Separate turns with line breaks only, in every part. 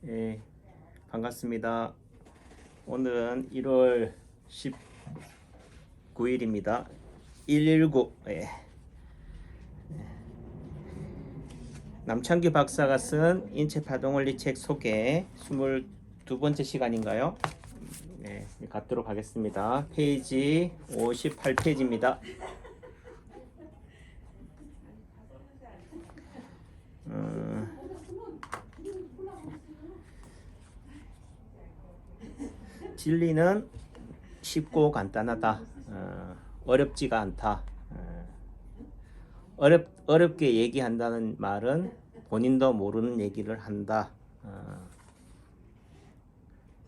예, 반갑습니다. 오늘은 1월 19일입니다. 119. 예. 남창규 박사가 쓴 인체 파동원리 책 소개 22번째 시간인가요? 네, 갖도록 하겠습니다. 페이지 58페이지입니다. 진리는 쉽고 간단하다. 어렵지가 않다. 어렵게 얘기한다는 말은 본인도 모르는 얘기를 한다.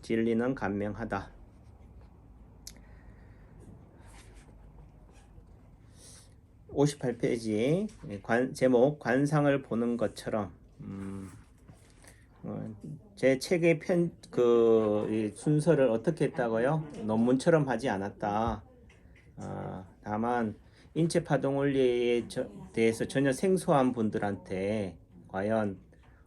진리는 간명하다. (58페이지) 제목 관상을 보는 것처럼. 제 책의 순서를 어떻게 했다고요? 논문처럼 하지 않았다. 다만 인체 파동 원리에 대해서 전혀 생소한 분들한테 과연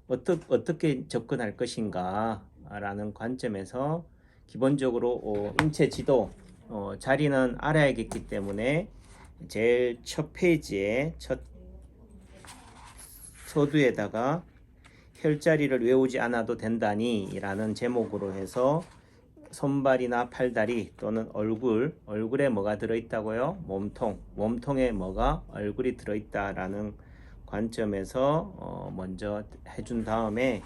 어떻게 접근할 것인가 라는 관점에서 기본적으로 인체 지도 자리는 알아야겠기 때문에 제일 첫 페이지에 첫 서두에다가 혈자리를 외우지 않아도 된다니 라는 제목으로 해서 손발이나 팔다리 또는 얼굴에 뭐가 들어있다고요? 몸통에 뭐가 얼굴이 들어있다라는 관점에서 먼저 해준 다음에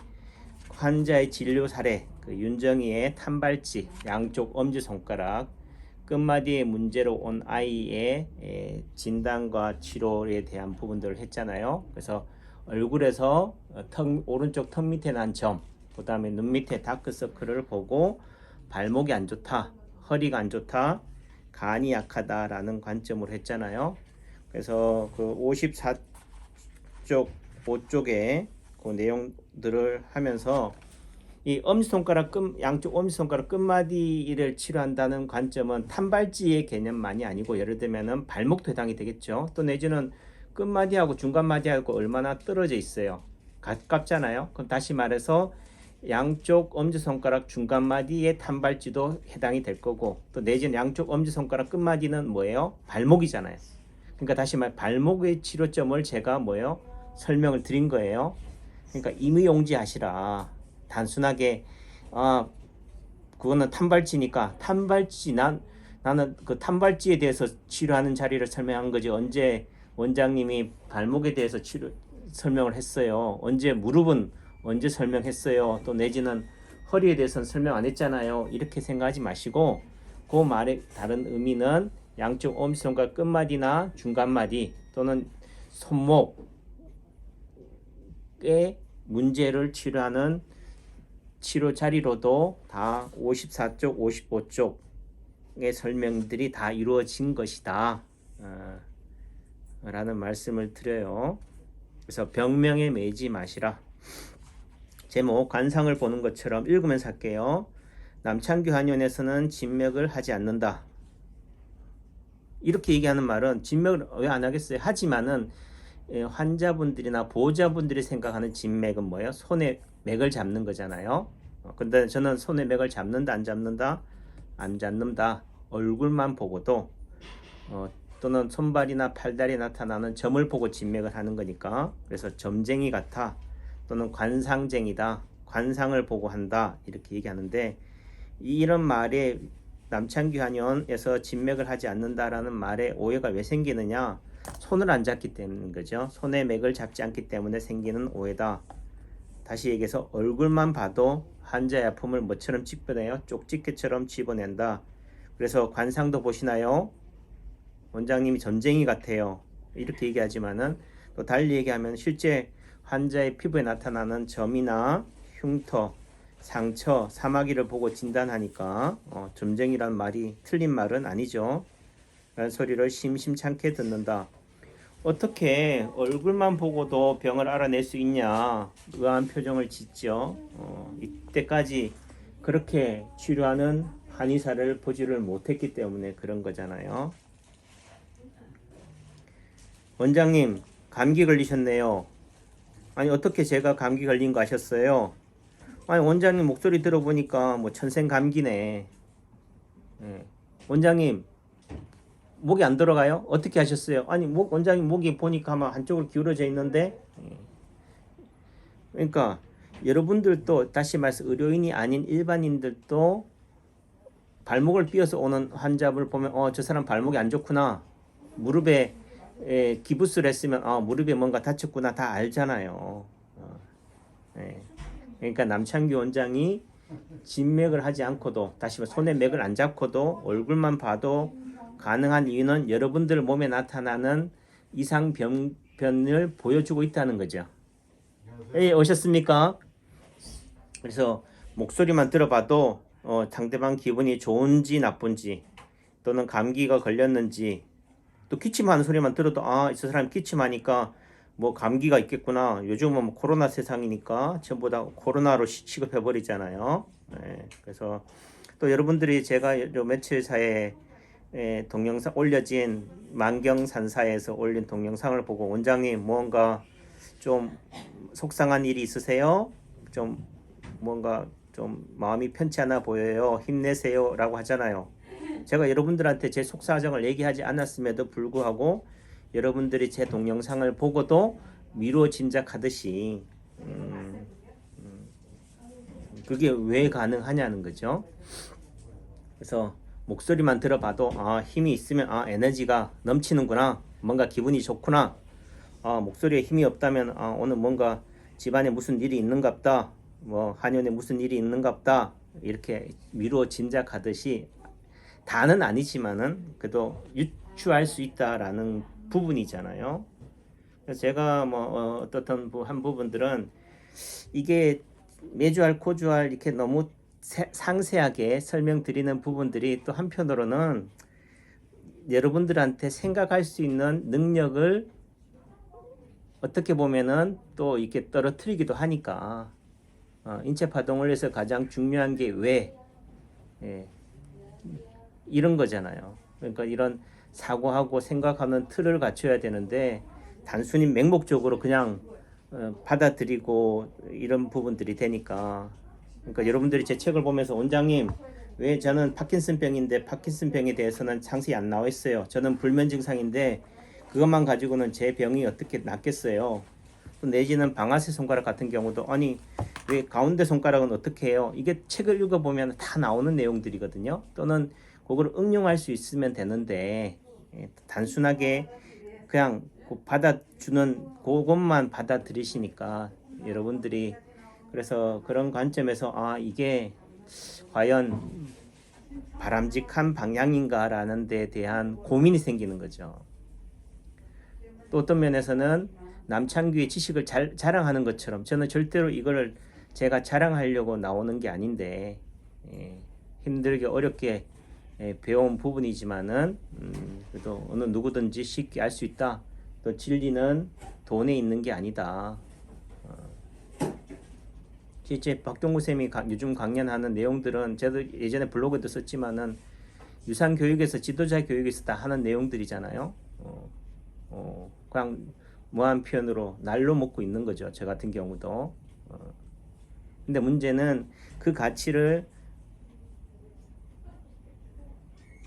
환자의 진료 사례, 윤정이의 탄발찌, 양쪽 엄지손가락, 끝마디에 문제로 온 아이의 진단과 치료에 대한 부분들을 했잖아요. 그래서 얼굴에서 오른쪽 턱 밑에 난 점, 그 다음에 눈 밑에 다크서클을 보고 발목이 안 좋다, 허리가 안 좋다, 간이 약하다라는 관점으로 했잖아요. 그래서 그 54쪽, 5쪽에 그 내용들을 하면서 이 양쪽 엄지손가락 끝마디를 치료한다는 관점은 탄발찌의 개념만이 아니고 예를 들면은 발목도 해당이 되겠죠. 또 내지는 끝마디하고 중간마디하고 얼마나 떨어져 있어요. 가깝잖아요. 그럼 다시 말해서 양쪽 엄지손가락 중간마디의 탄발찌도 해당이 될 거고 또 내지는 양쪽 엄지손가락 끝마디는 뭐예요? 발목이잖아요. 그러니까 다시 말 발목의 치료점을 제가 뭐예요? 설명을 드린 거예요. 그러니까 임의용지 하시라. 단순하게 그거는 탄발찌니까 나는 그 탄발찌에 대해서 치료하는 자리를 설명한 거지 언제 원장님이 발목에 대해서 설명을 했어요. 무릎은 언제 설명했어요. 또 내지는 허리에 대해서는 설명 안 했잖아요. 이렇게 생각하지 마시고 그 말의 다른 의미는 양쪽 엄지손가락 끝마디나 중간마디 또는 손목에 문제를 치료하는 치료 자리로도 다 54쪽, 55쪽의 설명들이 다 이루어진 것이다. 라는 말씀을 드려요. 그래서 병명에 매이지 마시라. 제목 관상을 보는 것처럼 읽으면서 할게요. 남창규 한의원에서는 진맥을 하지 않는다. 이렇게 얘기하는 말은 진맥을 왜 안 하겠어요? 하지만은 환자분들이나 보호자분들이 생각하는 진맥은 뭐예요? 손에 맥을 잡는 거잖아요. 근데 저는 손에 맥을 잡는다 안 잡는다? 안 잡는다. 얼굴만 보고도 또는 손발이나 팔다리에 나타나는 점을 보고 진맥을 하는 거니까 그래서 점쟁이 같아 또는 관상쟁이다. 관상을 보고 한다. 이렇게 얘기하는데 이런 말에 남창규 한의원에서 진맥을 하지 않는다라는 말에 오해가 왜 생기느냐? 손을 안 잡기 때문인 거죠. 손에 맥을 잡지 않기 때문에 생기는 오해다. 다시 얘기해서 얼굴만 봐도 환자의 아픔을 뭐처럼 집어내요? 쪽집게처럼 집어낸다. 그래서 관상도 보시나요? 원장님이 점쟁이 같아요. 이렇게 얘기하지만은 또 달리 얘기하면 실제 환자의 피부에 나타나는 점이나 흉터, 상처, 사마귀를 보고 진단하니까 점쟁이란 말이 틀린 말은 아니죠. 라는 소리를 심심찮게 듣는다. 어떻게 얼굴만 보고도 병을 알아낼 수 있냐 의아한 표정을 짓죠. 이때까지 그렇게 치료하는 한의사를 보지를 못했기 때문에 그런 거잖아요. 원장님 감기 걸리셨네요. 아니 어떻게 제가 감기 걸린 거 아셨어요? 아니 원장님 목소리 들어보니까 뭐 천생감기네. 예. 원장님 목이 안 들어가요? 어떻게 하셨어요? 아니 원장님 목이 보니까 아마 한쪽으로 기울어져 있는데. 예. 그러니까 여러분들도 다시 말해서 의료인이 아닌 일반인들도 발목을 삐어서 오는 환자분을 보면 저 사람 발목이 안 좋구나. 무릎에 기부스를 했으면 무릎에 뭔가 다쳤구나 다 알잖아요. 예. 그러니까 남창규 원장이 진맥을 하지 않고도 다시 말해 손에 맥을 안 잡고도 얼굴만 봐도 가능한 이유는 여러분들 몸에 나타나는 이상 변을 보여주고 있다는 거죠. 예, 오셨습니까? 그래서 목소리만 들어봐도 상대방 기분이 좋은지 나쁜지 또는 감기가 걸렸는지 또 기침하는 소리만 들어도 이 사람 기침하니까 뭐 감기가 있겠구나. 요즘은 뭐 코로나 세상이니까 전부 다 코로나로 취급해 버리잖아요. 네, 그래서 또 여러분들이 제가 요 며칠 사이에 동영상 올려진 만경산사에서 올린 동영상을 보고 원장님 뭔가 좀 속상한 일이 있으세요? 좀 뭔가 좀 마음이 편치 않아 보여요. 힘내세요 라고 하잖아요. 제가 여러분들한테 제 속사정을 얘기하지 않았음에도 불구하고 여러분들이 제 동영상을 보고도 미루어 짐작하듯이 그게 왜 가능하냐는 거죠. 그래서 목소리만 들어봐도 힘이 있으면 에너지가 넘치는구나. 뭔가 기분이 좋구나. 목소리에 힘이 없다면 오늘 뭔가 집안에 무슨 일이 있는갑다. 뭐 한연에 무슨 일이 있는갑다. 이렇게 미루어 짐작하듯이 다는 아니지만은 그래도 유추할 수 있다라는 부분이잖아요. 그래서 제가 뭐 어떻든 한 부분들은 이게 매주알 코주알 이렇게 너무 상세하게 설명드리는 부분들이 또 한편으로는 여러분들한테 생각할 수 있는 능력을 어떻게 보면은 또 이렇게 떨어뜨리기도 하니까 인체 파동을 위해서 가장 중요한 게 왜 이런 거잖아요. 그러니까 이런 사고하고 생각하는 틀을 갖춰야 되는데 단순히 맹목적으로 그냥 받아들이고 이런 부분들이 되니까 그러니까 여러분들이 제 책을 보면서 원장님 왜 저는 파킨슨병인데 파킨슨병에 대해서는 상세히 안 나와 있어요. 저는 불면 증상인데 그것만 가지고는 제 병이 어떻게 낫겠어요. 또 내지는 방아쇠 손가락 같은 경우도 아니 왜 가운데 손가락은 어떻게 해요? 이게 책을 읽어보면 다 나오는 내용들이거든요. 또는 그걸 응용할 수 있으면 되는데 단순하게 그냥 받아주는 그것만 받아들이시니까 여러분들이 그래서 그런 관점에서 이게 과연 바람직한 방향인가라는 데 대한 고민이 생기는 거죠. 또 어떤 면에서는 남창규의 지식을 자랑하는 것처럼 저는 절대로 이거를 제가 자랑하려고 나오는 게 아닌데 힘들게 어렵게 배운 부분이지만은 그래도 어느 누구든지 쉽게 알 수 있다. 또 진리는 돈에 있는 게 아니다. 실제 박동구 쌤이 요즘 강연하는 내용들은 저도 예전에 블로그에도 썼지만은 유산 교육에서 지도자 교육에서 다 하는 내용들이잖아요. 그냥 무한 표현으로 날로 먹고 있는 거죠. 저 같은 경우도. 근데 문제는 그 가치를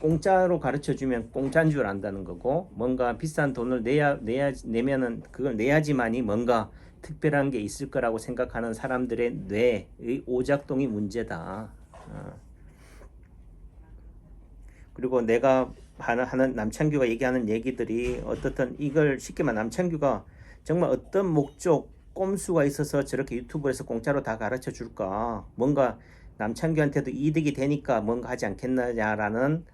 공짜로 가르쳐주면 공짜인 줄 안다는 거고 뭔가 비싼 돈을 내면은 그걸 내야지만이 뭔가 특별한 게 있을 거라고 생각하는 사람들의 뇌의 오작동이 문제다. 그리고 내가 하는 남창규가 얘기하는 얘기들이 어떻든 이걸 쉽게 말하면 남창규가 정말 어떤 목적 꼼수가 있어서 저렇게 유튜브에서 공짜로 다 가르쳐 줄까 뭔가 남창규한테도 이득이 되니까 뭔가 하지 않겠느냐라는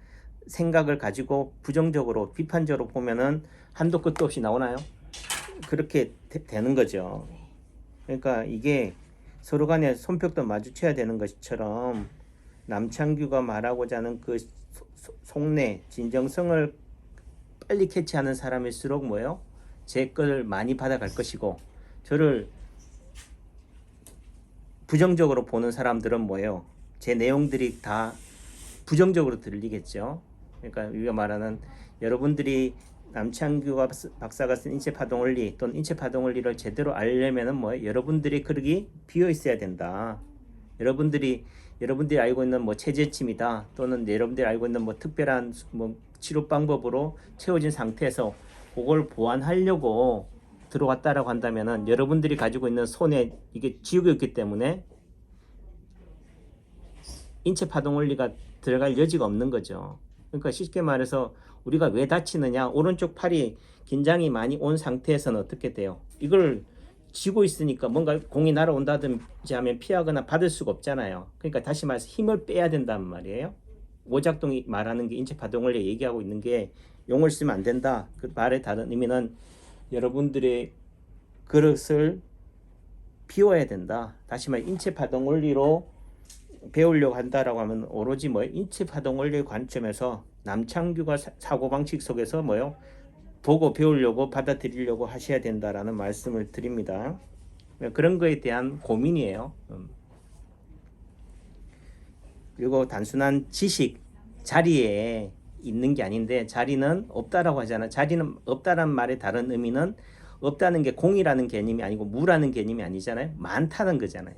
생각을 가지고 부정적으로 비판적으로 보면은 한도 끝도 없이 나오나요? 그렇게 되는 거죠. 그러니까 이게 서로 간에 손뼉도 마주쳐야 되는 것처럼 남창규가 말하고자 하는 그 속내 진정성을 빨리 캐치하는 사람일수록 뭐예요? 제 거를 많이 받아갈 것이고 저를 부정적으로 보는 사람들은 뭐예요? 제 내용들이 다 부정적으로 들리겠죠. 그러니까 우리가 말하는 여러분들이 남창규 박사가 쓴 인체파동 원리 또는 인체파동 원리를 제대로 알려면은 뭐예요? 여러분들이 그릇이 비어 있어야 된다. 여러분들이 알고 있는 뭐 체제침이다 또는 여러분들이 알고 있는 뭐 특별한 뭐 치료 방법으로 채워진 상태에서 그걸 보완하려고 들어왔다라고 한다면은 여러분들이 가지고 있는 손에 이게 지우개였기 때문에 인체 파동 원리가 들어갈 여지가 없는 거죠. 그러니까 쉽게 말해서 우리가 왜 다치느냐, 오른쪽 팔이 긴장이 많이 온 상태에서는 어떻게 돼요? 이걸 쥐고 있으니까 뭔가 공이 날아온다든지 하면 피하거나 받을 수가 없잖아요. 그러니까 다시 말해서 힘을 빼야 된단 말이에요. 오작동이 말하는 게 인체 파동 원리 얘기하고 있는 게 용어를 쓰면 안 된다. 그 말의 다른 의미는 여러분들의 그릇을 비워야 된다. 다시 말해 인체 파동 원리로 배우려고 한다라고 하면 오로지 뭐 인체 파동 원리의 관점에서 남창규가 사고방식 속에서 뭐요? 보고 배우려고 받아들이려고 하셔야 된다라는 말씀을 드립니다. 그런 거에 대한 고민이에요. 그리고 단순한 지식 자리에 있는 게 아닌데 자리는 없다라고 하잖아. 자리는 없다란 말의 다른 의미는 없다는 게 공이라는 개념이 아니고 무라는 개념이 아니잖아요. 많다는 거잖아요.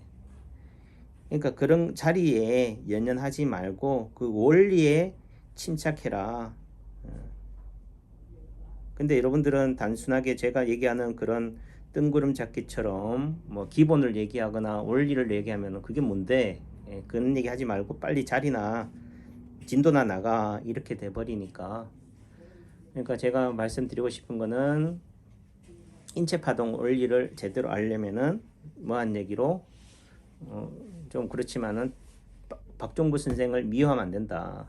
그러니까 그런 자리에 연연하지 말고 그 원리에 침착해라. 근데 여러분들은 단순하게 제가 얘기하는 그런 뜬구름 잡기처럼 뭐 기본을 얘기하거나 원리를 얘기하면 그게 뭔데? 그런 얘기 하지 말고 빨리 자리나 진도나 나가 이렇게 돼버리니까. 그러니까 제가 말씀드리고 싶은 거는 인체 파동 원리를 제대로 알려면은 뭐한 얘기로 좀 그렇지만은 박종부 선생을 미워하면 안 된다.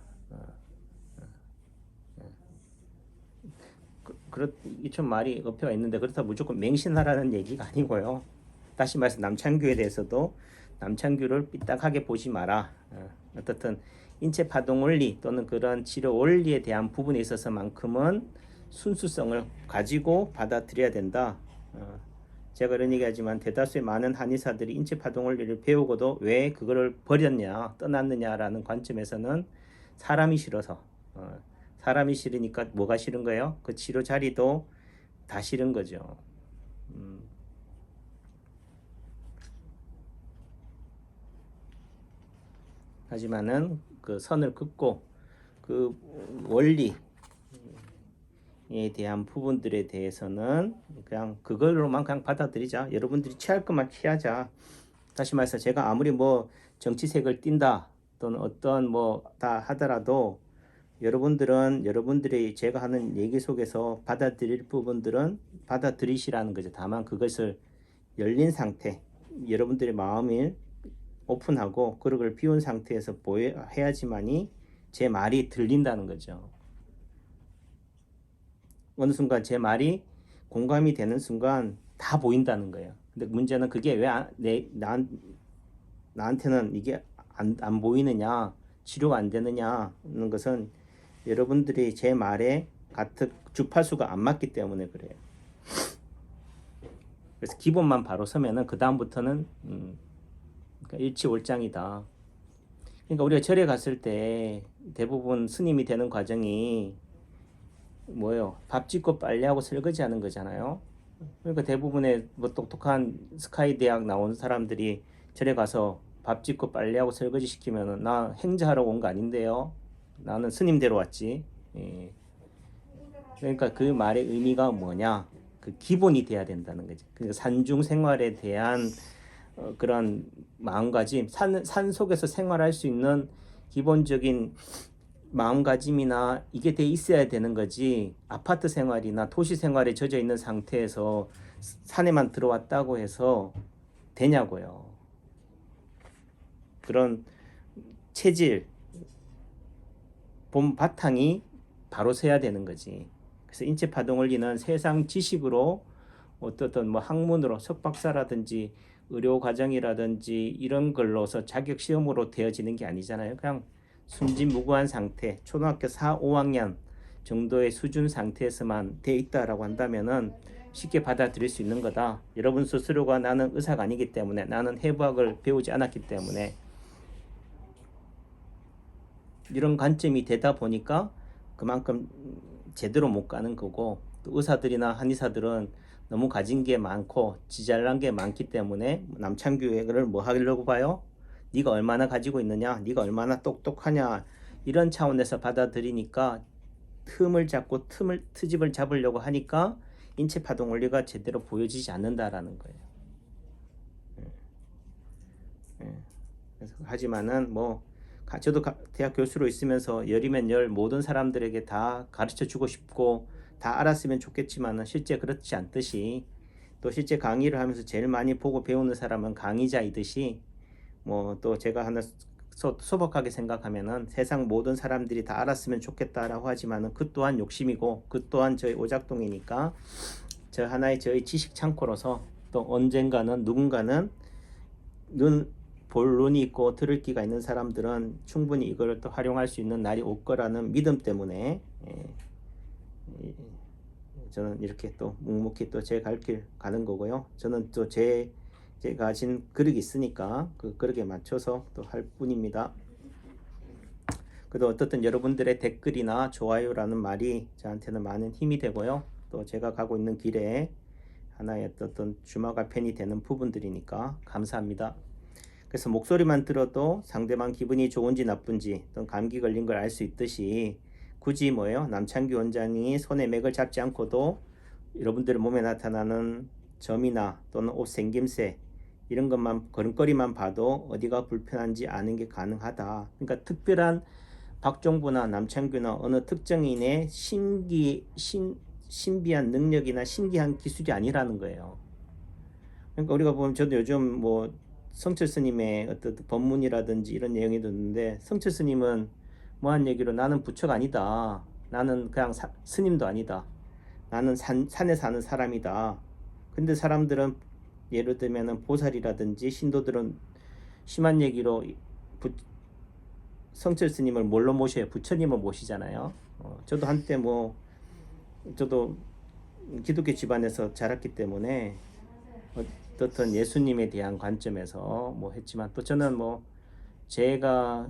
이 좀 말이 어폐가 있는데 그렇다고 무조건 맹신하라는 얘기가 아니고요. 다시 말해서 남창규에 대해서도 남창규를 삐딱하게 보지 마라. 어떻든 인체 파동 원리 또는 그런 치료 원리에 대한 부분에 있어서만큼은 순수성을 가지고 받아들여야 된다. 제가 그런 얘기하지만 대다수의 많은 한의사들이 인체 파동 원리를 배우고도 왜 그거를 버렸냐, 떠났느냐라는 관점에서는 사람이 싫어서. 사람이 싫으니까 뭐가 싫은 거예요? 그 치료 자리도 다 싫은 거죠. 하지만은 그 선을 긋고 그 원리에 대한 부분들에 대해서는 그냥 그걸로만 그냥 받아들이자. 여러분들이 취할 것만 취하자. 다시 말해서 제가 아무리 뭐 정치색을 띈다 또는 어떤 뭐 다 하더라도 여러분들은 여러분들이 제가 하는 얘기 속에서 받아들일 부분들은 받아들이시라는 거죠. 다만 그것을 열린 상태, 여러분들의 마음을 오픈하고 그릇을 비운 상태에서 해야지만이 제 말이 들린다는 거죠. 어느 순간 제 말이 공감이 되는 순간 다 보인다는 거예요. 근데 문제는 그게 왜 나한테는 이게 안 보이느냐, 치료가 안 되느냐는 것은 여러분들이 제 말에 같은 주파수가 안 맞기 때문에 그래요. 그래서 기본만 바로 서면은 그 다음부터는 그러니까 일치월장이다. 그러니까 우리가 절에 갔을 때 대부분 스님이 되는 과정이 뭐예요? 밥 짓고 빨래하고 설거지하는 거잖아요. 그러니까 대부분의 뭐 똑똑한 스카이 대학 나온 사람들이 절에 가서 밥 짓고 빨래하고 설거지 시키면은 나 행자하러 온 거 아닌데요. 나는 스님대로 왔지. 예. 그러니까 그 말의 의미가 뭐냐? 그 기본이 돼야 된다는 거죠. 그러니까 산중 생활에 대한 그런 마음가짐, 산 속에서 생활할 수 있는 기본적인 마음가짐이나 이게 돼 있어야 되는 거지. 아파트 생활이나 도시 생활에 젖어 있는 상태에서 산에만 들어왔다고 해서 되냐고요. 그런 체질, 본 바탕이 바로 서야 되는 거지. 그래서 인체 파동 원리는 세상 지식으로 어떻든 뭐 학문으로 석박사라든지 의료 과정이라든지 이런 걸로서 자격 시험으로 되어지는 게 아니잖아요. 그냥 순진무구한 상태, 초등학교 4, 5학년 정도의 수준 상태에서만 돼 있다라고 한다면은 쉽게 받아들일 수 있는 거다. 여러분 스스로가 나는 의사가 아니기 때문에, 나는 해부학을 배우지 않았기 때문에 이런 관점이 되다 보니까 그만큼 제대로 못 가는 거고, 또 의사들이나 한의사들은 너무 가진 게 많고 지잘난 게 많기 때문에 남창규를 뭐 하려고 봐요? 네가 얼마나 가지고 있느냐, 네가 얼마나 똑똑하냐 이런 차원에서 받아들이니까 틈을 잡고 트집을 잡으려고 하니까 인체 파동 원리가 제대로 보여지지 않는다라는 거예요. 그래서 하지만은 뭐 저도 대학 교수로 있으면서 열이면 열 모든 사람들에게 다 가르쳐 주고 싶고 다 알았으면 좋겠지만은 실제 그렇지 않듯이 또 실제 강의를 하면서 제일 많이 보고 배우는 사람은 강의자이듯이 뭐 또 제가 하나 소박하게 생각하면은 세상 모든 사람들이 다 알았으면 좋겠다라고 하지만은 그 또한 욕심이고 그 또한 저희 오작동이니까 저 하나의 저희 지식 창고로서 또 언젠가는 누군가는 볼 눈이 있고 들을 귀가 있는 사람들은 충분히 이걸 또 활용할 수 있는 날이 올 거라는 믿음 때문에 저는 이렇게 또 묵묵히 또 제 갈 길 가는 거고요. 저는 또 제가 가진 그릇이 있으니까 그 그릇에 맞춰서 또 할 뿐입니다. 그래도 어떻든 여러분들의 댓글이나 좋아요라는 말이 저한테는 많은 힘이 되고요. 또 제가 가고 있는 길에 하나의 어떤 주마가 펜이 되는 부분들이니까 감사합니다. 그래서 목소리만 들어도 상대방 기분이 좋은지 나쁜지 또는 감기 걸린 걸 알 수 있듯이 굳이 뭐예요? 남창규 원장이 손에 맥을 잡지 않고도 여러분들의 몸에 나타나는 점이나 또는 옷 생김새 이런 것만 걸음걸이만 봐도 어디가 불편한지 아는 게 가능하다. 그러니까 특별한 박종부나 남창규나 어느 특정인의 신비한 능력이나 신기한 기술이 아니라는 거예요. 그러니까 우리가 보면 저도 요즘 뭐 성철 스님의 어떤 법문이라든지 이런 내용이 듣는데 성철 스님은 뭐한 얘기로 나는 부처가 아니다. 나는 그냥 스님도 아니다. 나는 산에 사는 사람이다. 근데 사람들은 예를 들면 보살이라든지 신도들은 심한 얘기로 성철 스님을 뭘로 모셔요? 부처님을 모시잖아요. 저도 한때 뭐 저도 기독교 집안에서 자랐기 때문에 어떤 예수님에 대한 관점에서 뭐 했지만 또 저는 뭐 제가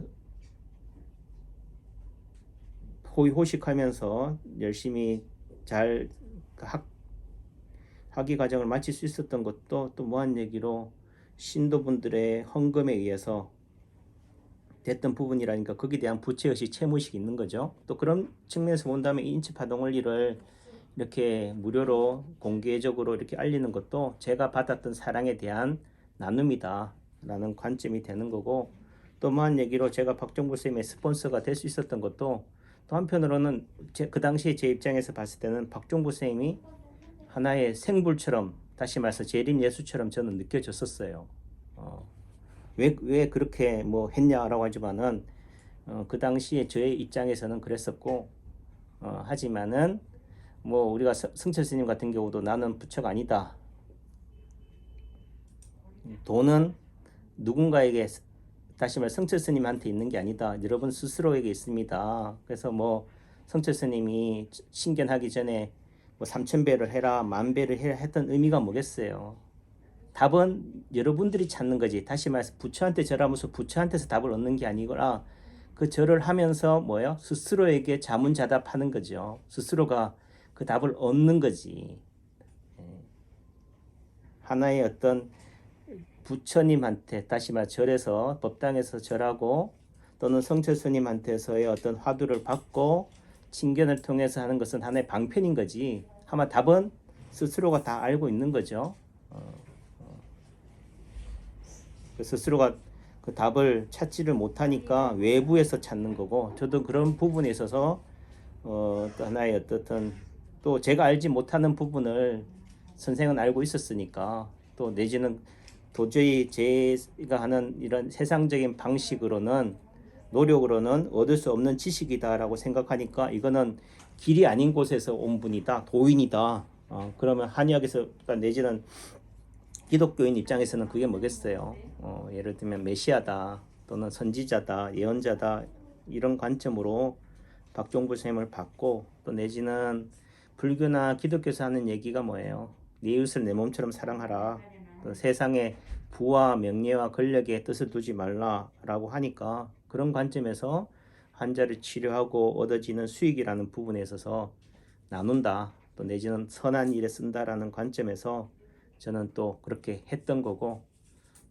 호의호식하면서 열심히 잘 학위 과정을 마칠 수 있었던 것도 또 무한 얘기로 신도분들의 헌금에 의해서 됐던 부분이라니까 거기에 대한 부채의식, 채무의식이 있는 거죠. 또 그런 측면에서 본다면 인체 파동 원리를 이렇게 무료로 공개적으로 이렇게 알리는 것도 제가 받았던 사랑에 대한 나눔이다 라는 관점이 되는 거고 또 무한 얘기로 제가 박종부 쌤의 스폰서가 될 수 있었던 것도 또 한편으로는 그 당시에 제 입장에서 봤을 때는 박종부 쌤이 하나의 생불처럼 다시 말해서 재림 예수처럼 저는 느껴졌었어요. 왜 그렇게 뭐 했냐라고 하지만은 그 당시에 저의 입장에서는 그랬었고 하지만은 뭐 우리가 승철 스님 같은 경우도 나는 부처가 아니다. 돈은 누군가에게 다시 말해 성철 스님한테 있는 게 아니다. 여러분 스스로에게 있습니다. 그래서 뭐 성철 스님이 신견하기 전에 뭐 3,000배를 해라, 10,000배를 해라 했던 의미가 뭐겠어요? 답은 여러분들이 찾는 거지. 다시 말해서 부처한테 절하면서 부처한테서 답을 얻는 게 아니거나 그 절을 하면서 뭐예요? 스스로에게 자문자답하는 거죠. 스스로가 그 답을 얻는 거지. 하나의 어떤 부처님한테 다시 말해 절에서 법당에서 절하고 또는 성철 스님한테서의 어떤 화두를 받고 친견을 통해서 하는 것은 하나의 방편인 거지. 아마 답은 스스로가 다 알고 있는 거죠. 스스로가 그 답을 찾지를 못하니까 외부에서 찾는 거고 저도 그런 부분에 있어서 또 하나의 어떻든 또 제가 알지 못하는 부분을 선생은 알고 있었으니까 또 내지는 도저히 제가 하는 이런 세상적인 방식으로는 노력으로는 얻을 수 없는 지식이다라고 생각하니까 이거는 길이 아닌 곳에서 온 분이다 도인이다 그러면 한의학에서 내지는 기독교인 입장에서는 그게 뭐겠어요? 예를 들면 메시아다 또는 선지자다 예언자다 이런 관점으로 박종부 쌤을 받고 또 내지는 불교나 기독교에서 하는 얘기가 뭐예요? 네 이웃을 내 몸처럼 사랑하라. 또 세상에 부와 명예와 권력에 뜻을 두지 말라라고 하니까 그런 관점에서 환자를 치료하고 얻어지는 수익이라는 부분에 있어서 나눈다. 또 내지는 선한 일에 쓴다라는 관점에서 저는 또 그렇게 했던 거고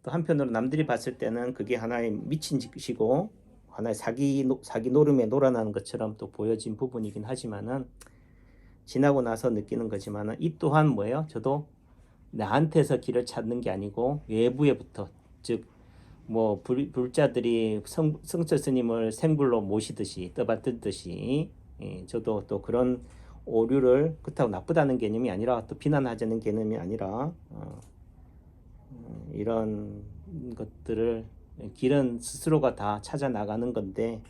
또 한편으로 남들이 봤을 때는 그게 하나의 미친 짓이고 하나의 사기 노름에 놀아나는 것처럼 또 보여진 부분이긴 하지만은 지나고 나서 느끼는 거지만은 이 또한 뭐예요? 저도 나한테서 길을 찾는 게 아니고 외부에부터, 즉 뭐 불자들이 성철 스님을 생불로 모시듯이 떠받들듯이, 저도 또 그런 오류를, 그렇다고 나쁘다는 개념이 아니라 또 비난하자는 개념이 아니라 이런 것들을 길은 스스로가 다 찾아 나가는 건데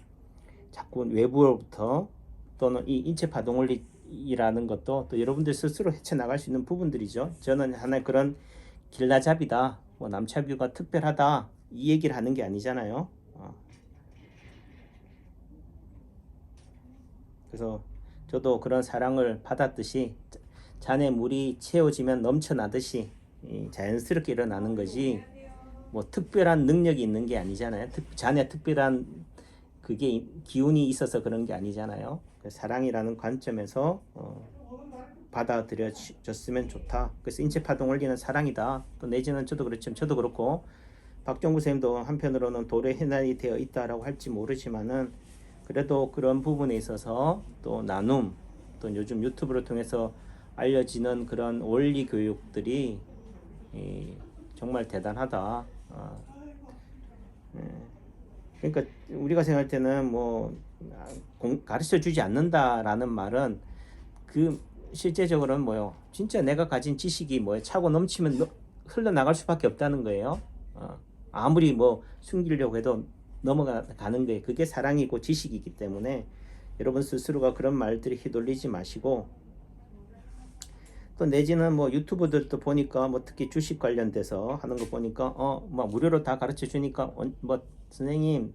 자꾸 외부로부터 또는 이 인체 파동 원리라는 것도 또 여러분들 스스로 헤쳐나갈 수 있는 부분들이죠. 저는 하나의 그런 길라잡이다, 뭐 남차뷰가 특별하다 이 얘기를 하는 게 아니잖아요. 그래서 저도 그런 사랑을 받았듯이 잔에 물이 채워지면 넘쳐나듯이 자연스럽게 일어나는 거지 뭐 특별한 능력이 있는 게 아니잖아요. 잔에 특별한 그게 기운이 있어서 그런 게 아니잖아요. 사랑이라는 관점에서 받아들여졌으면 좋다. 그래서 인체 파동 원리는 사랑이다. 또 내지는 저도 그렇지만 저도 그렇고 박종구 선생님도 한편으로는 도래 해난이 되어 있다라고 할지 모르지만은 그래도 그런 부분에 있어서 또 나눔, 또 요즘 유튜브를 통해서 알려지는 그런 원리 교육들이 정말 대단하다. 그러니까 우리가 생각할 때는 뭐 가르쳐 주지 않는다라는 말은 그 실제적으로는 뭐요? 진짜 내가 가진 지식이 뭐예요? 차고 넘치면 흘러나갈 수밖에 없다는 거예요. 아무리 뭐 숨기려고 해도 넘어가는 게 그게 사랑이고 지식이기 때문에 여러분 스스로가 그런 말들이 휘둘리지 마시고, 또 내지는 뭐 유튜브들도 보니까 뭐 특히 주식 관련돼서 하는 거 보니까 뭐 무료로 다 가르쳐 주니까 뭐 선생님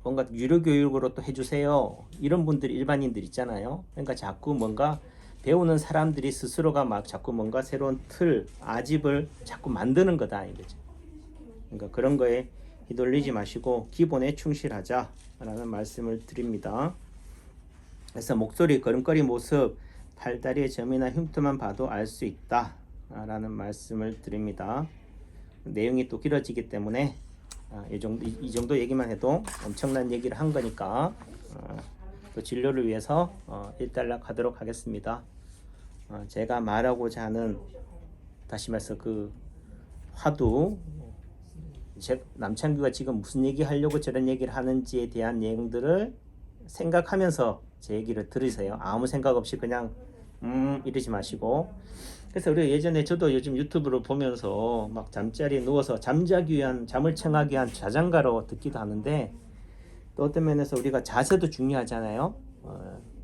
뭔가 유료 교육으로 또 해주세요 이런 분들이 일반인들 있잖아요. 그러니까 자꾸 뭔가 배우는 사람들이 스스로가 막 자꾸 뭔가 새로운 틀 아집을 자꾸 만드는 거다 이거죠. 그러니까 그런 거에 휘둘리지 마시고 기본에 충실하자 라는 말씀을 드립니다. 그래서 목소리, 걸음걸이, 모습, 팔다리의 점이나 흉터만 봐도 알 수 있다 라는 말씀을 드립니다. 내용이 또 길어지기 때문에 이 정도 얘기만 해도 엄청난 얘기를 한 거니까 또 진료를 위해서 일단락 하도록 하겠습니다. 제가 말하고자 하는, 다시 말해서 그 화두, 남창규가 지금 무슨 얘기 하려고 저런 얘기를 하는지에 대한 내용들을 생각하면서 제 얘기를 들으세요. 아무 생각 없이 그냥 이러지 마시고. 그래서 우리가 예전에 저도 요즘 유튜브를 보면서 막 잠자리에 누워서 잠자기 위한, 잠을 청하기 위한 자장가로 듣기도 하는데, 또 어떤 면에서 우리가 자세도 중요하잖아요.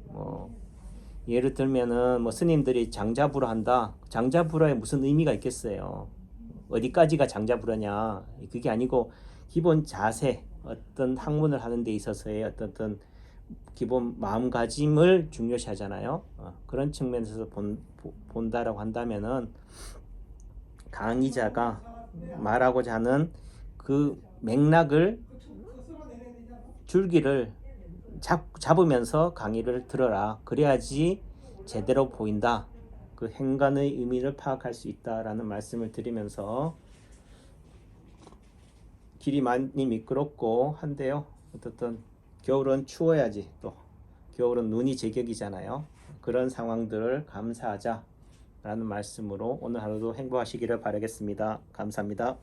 뭐 예를 들면은 뭐 스님들이 장자불어 한다. 장자불어에 무슨 의미가 있겠어요? 어디까지가 장자불어냐? 그게 아니고 기본 자세, 어떤 학문을 하는 데 있어서의 어떤 기본 마음가짐을 중요시 하잖아요. 그런 측면에서 본다라고 한다면은 강의자가 말하고자 하는 그 맥락을, 줄기를 잡으면서 강의를 들어라. 그래야지 제대로 보인다. 그 행간의 의미를 파악할 수 있다라는 말씀을 드리면서, 길이 많이 미끄럽고 한데요. 어떻든 겨울은 추워야지, 또 겨울은 눈이 제격이잖아요. 그런 상황들을 감사하자 라는 말씀으로 오늘 하루도 행복하시기를 바라겠습니다. 감사합니다.